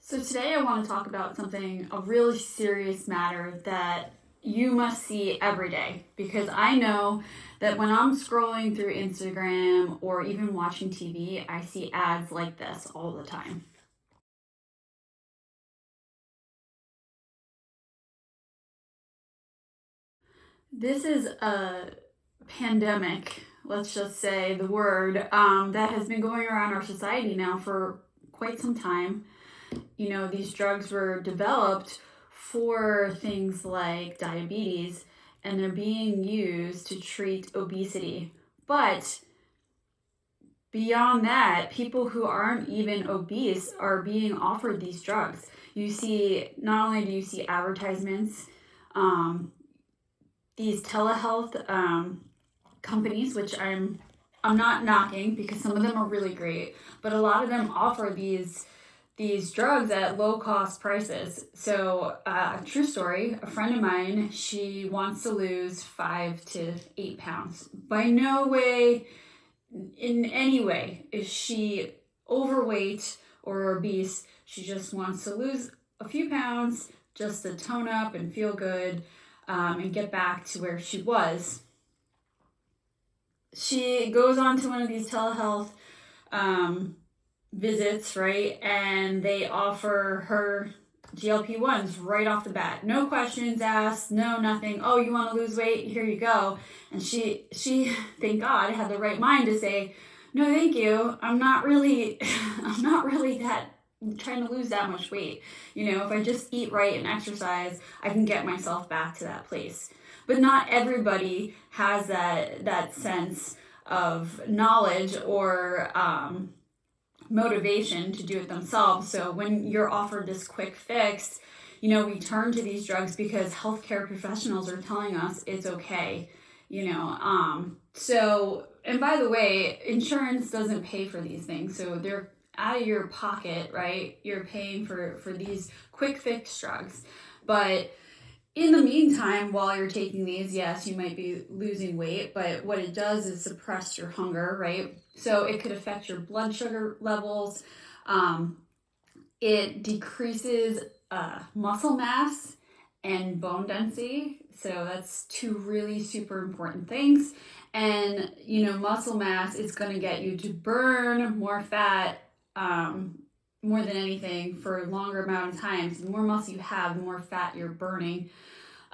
So today I want to talk about a really serious matter that you must see every day, because I know that when I'm scrolling through Instagram or even watching TV, I see ads like this all the time. This is a pandemic, let's just say the word, that has been going around our society now for quite some time. You know, these drugs were developed for things like diabetes, and they're being used to treat obesity. But beyond that, people who aren't even obese are being offered these drugs. You see, not only do you see advertisements, um, these telehealth companies, which I'm not knocking because some of them are really great, but a lot of them offer these drugs at low cost prices. So, true story, a friend of mine, she wants to lose 5 to 8 pounds. By no way, in any way, is she overweight or obese. She just wants to lose a few pounds just to tone up and feel good, and get back to where she was. She goes on to one of these telehealth visits, right? And they offer her GLP-1's right off the bat. No questions asked, no nothing. Oh, you want to lose weight? Here you go. And she thank God, had the right mind to say, no, thank you. I'm not really that trying to lose that much weight. You know, if I just eat right and exercise, I can get myself back to that place. But not everybody has that sense of knowledge or motivation to do it themselves. So when you're offered this quick fix, you know, we turn to these drugs because healthcare professionals are telling us it's okay, you know. So, and by the way, insurance doesn't pay for these things, so they're out of your pocket, right? You're paying for these quick fix drugs. But in the meantime, while you're taking these, yes, you might be losing weight, but what it does is suppress your hunger, right? So it could affect your blood sugar levels. It decreases muscle mass and bone density. So that's two really super important things. And, you know, muscle mass is going to get you to burn more fat, more than anything, for a longer amount of time. So the more muscle you have, the more fat you're burning.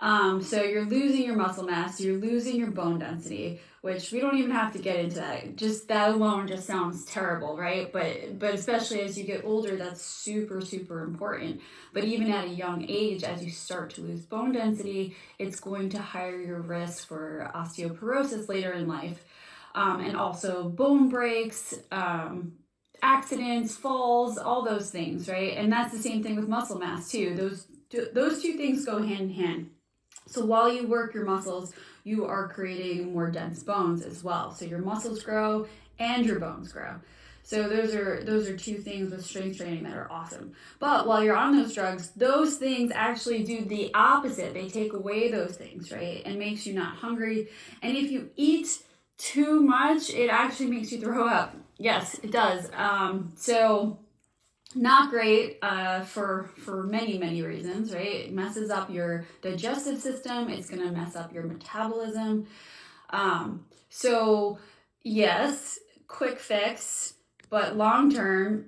So you're losing your muscle mass, you're losing your bone density, which we don't even have to get into that. Just that alone just sounds terrible, right? But especially as you get older, that's super, super important. But even at a young age, as you start to lose bone density, it's going to higher your risk for osteoporosis later in life. And also bone breaks, accidents, falls, all those things, right? And that's the same thing with muscle mass too. Those two things go hand in hand. So while you work your muscles, you are creating more dense bones as well. So your muscles grow and your bones grow. So those are two things with strength training that are awesome. But while you're on those drugs, those things actually do the opposite. They take away those things, right? And makes you not hungry. And if you eat too much, it actually makes you throw up. Yes, it does. So not great for many, many reasons, right? It messes up your digestive system. It's going to mess up your metabolism. So yes, quick fix, but long term,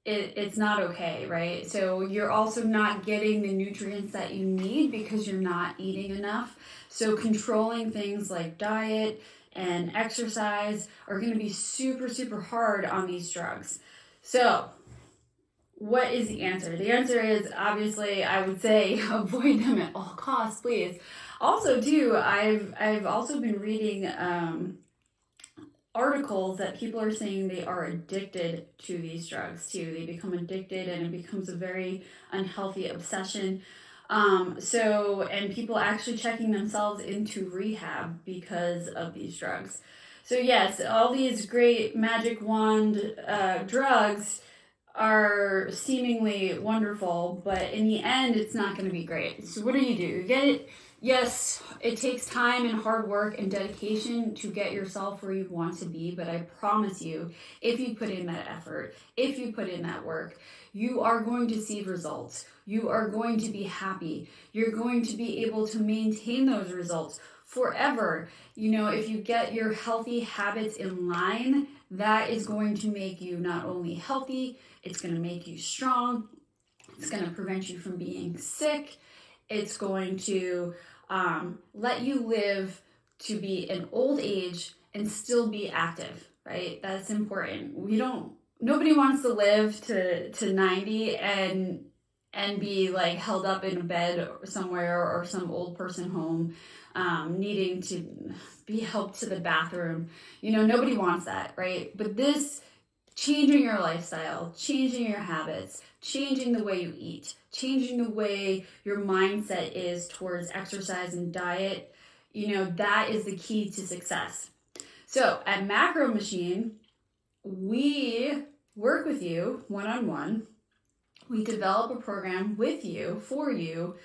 it's not okay, right? So you're also not getting the nutrients that you need because you're not eating enough. So controlling things like diet and exercise are going to be super, super hard on these drugs. So what is the answer? The answer is, obviously, I would say avoid them at all costs, please. Also, too, I've also been reading articles that people are saying they are addicted to these drugs, too. They become addicted and it becomes a very unhealthy obsession. And people actually checking themselves into rehab because of these drugs. So yes, all these great magic wand drugs are seemingly wonderful, but in the end, it's not going to be great. So what do? You get it, Yes, it takes time and hard work and dedication to get yourself where you want to be, but I promise you, if you put in that effort, if you put in that work, you are going to see results. You are going to be happy. You're going to be able to maintain those results forever. You know, if you get your healthy habits in line, that is going to make you not only healthy, it's going to make you strong, it's going to prevent you from being sick. It's going to let you live to be an old age and still be active, right? That's important. Nobody wants to live to 90 and be like held up in a bed somewhere or some old person home, needing to be helped to the bathroom. You know, nobody wants that, right? But this, changing your lifestyle, changing your habits, changing the way you eat, changing the way your mindset is towards exercise and diet, you know, that is the key to success. So at Macro Machine, we work with you one-on-one. We develop a program with you, for you,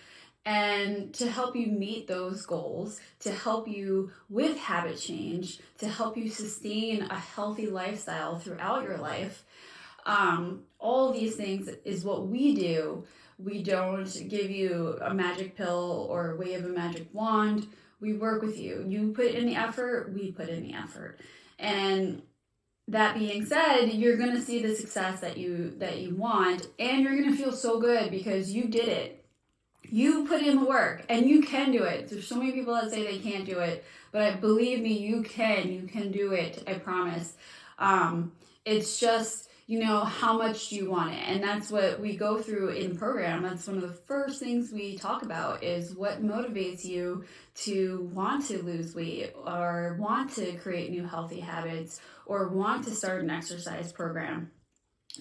and to help you meet those goals, to help you with habit change, to help you sustain a healthy lifestyle throughout your life. All these things is what we do. We don't give you a magic pill or wave a magic wand. We work with you. You put in the effort, we put in the effort. And that being said, you're going to see the success that you want, and you're going to feel so good because you did it. You put in the work, and you can do it. There's so many people that say they can't do it, but believe me, you can do it. I promise. It's just, you know, how much do you want it? And that's what we go through in the program. That's one of the first things we talk about is what motivates you to want to lose weight or want to create new healthy habits or want to start an exercise program,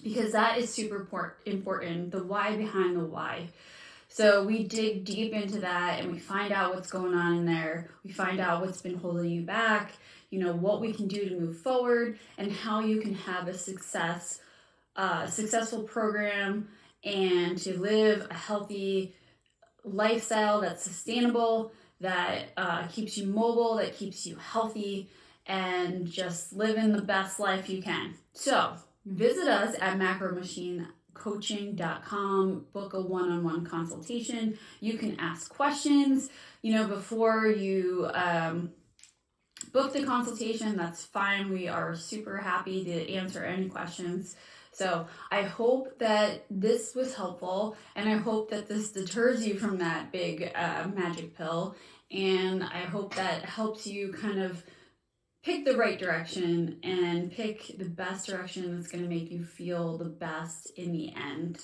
because that is super important, the why behind the why. So we dig deep into that and we find out what's going on in there. We find out what's been holding you back, you know, what we can do to move forward and how you can have a successful program and to live a healthy lifestyle that's sustainable, that keeps you mobile, that keeps you healthy, and just living the best life you can. So visit us at macromachinecoaching.com, book a one-on-one consultation. You can ask questions, you know, before you book the consultation. That's fine. We are super happy to answer any questions. So I hope that this was helpful, and I hope that this deters you from that big magic pill, and I hope that helps you kind of pick the right direction and pick the best direction that's going to make you feel the best in the end.